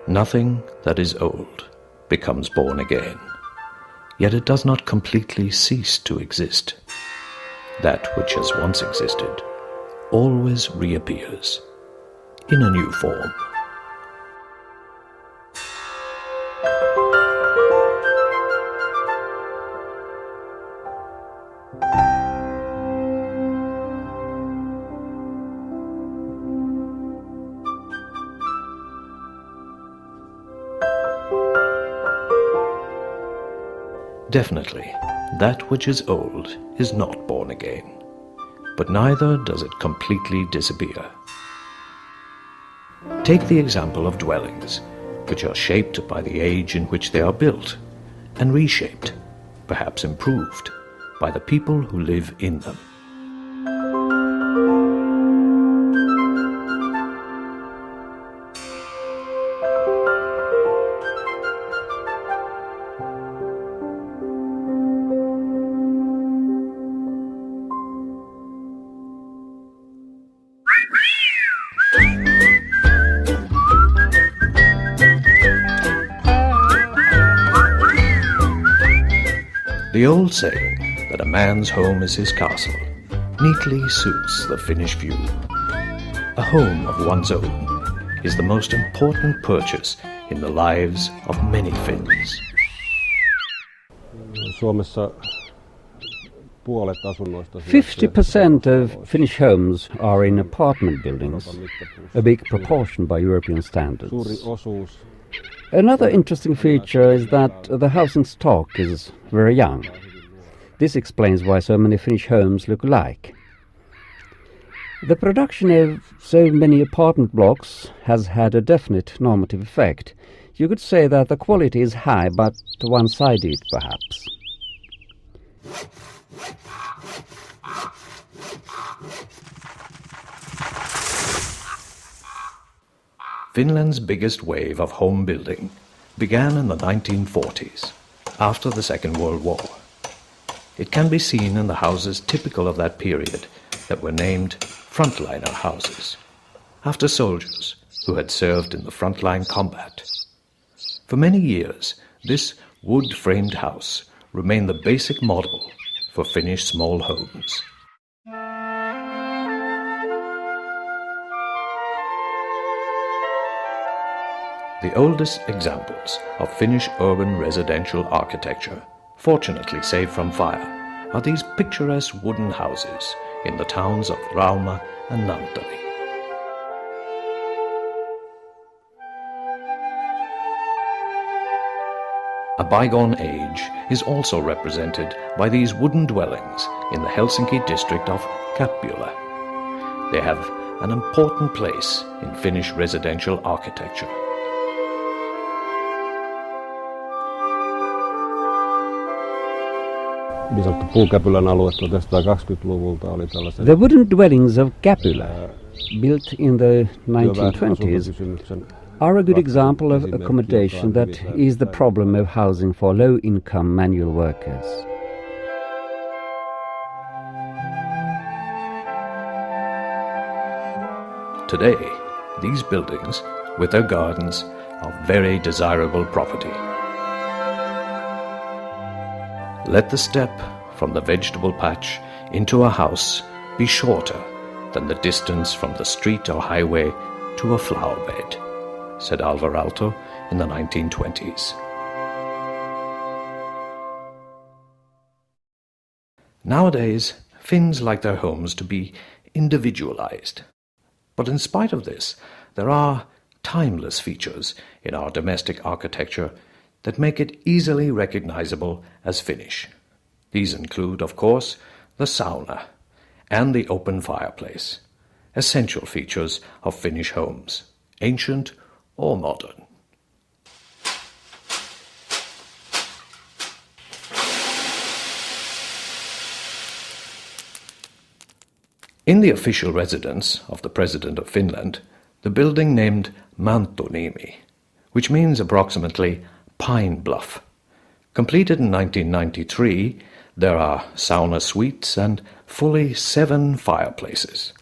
Nothing that is old becomes born again, yet it does not completely cease to exist. That which has once existed always reappears in a new form. Definitely, that which is old is not born again, but neither does it completely disappear. Take the example of dwellings, which are shaped by the age in which they are built, and reshaped, perhaps improved, by the people who live in them. The old saying that a man's home is his castle neatly suits the Finnish view. A home of one's own is the most important purchase in the lives of many Finns. Suomessa 50% of Finnish homes are in apartment buildings, a big proportion by European standards. Another interesting feature is that the housing stock is very young. This explains why so many Finnish homes look alike. The production of so many apartment blocks has had a definite normative effect. You could say that the quality is high, but one-sided perhaps. Finland's biggest wave of home building began in the 1940s, after the Second World War. It can be seen in the houses typical of that period that were named frontliner houses, after soldiers who had served in the frontline combat. For many years, this wood-framed house remained the basic model for Finnish small homes. The oldest examples of Finnish urban residential architecture, fortunately saved from fire, are these picturesque wooden houses in the towns of Rauma and Naantali. A bygone age is also represented by these wooden dwellings in the Helsinki district of Käppylä. They have an important place in Finnish residential architecture. The wooden dwellings of Käppylä, built in the 1920s, are a good example of accommodation that is the problem of housing for low-income manual workers. Today, these buildings, with their gardens, are very desirable property. Let the step from the vegetable patch into a house be shorter than the distance from the street or highway to a flower bed, said Alvar Aalto in the 1920s. Nowadays, Finns like their homes to be individualized. But in spite of this, there are timeless features in our domestic architecture that make it easily recognizable as Finnish. These include, of course, the sauna and the open fireplace, essential features of Finnish homes, ancient or modern. In the official residence of the President of Finland, the building named Manttuniemi, which means approximately Pine Bluff. Completed in 1993, there are sauna suites and fully 7 fireplaces.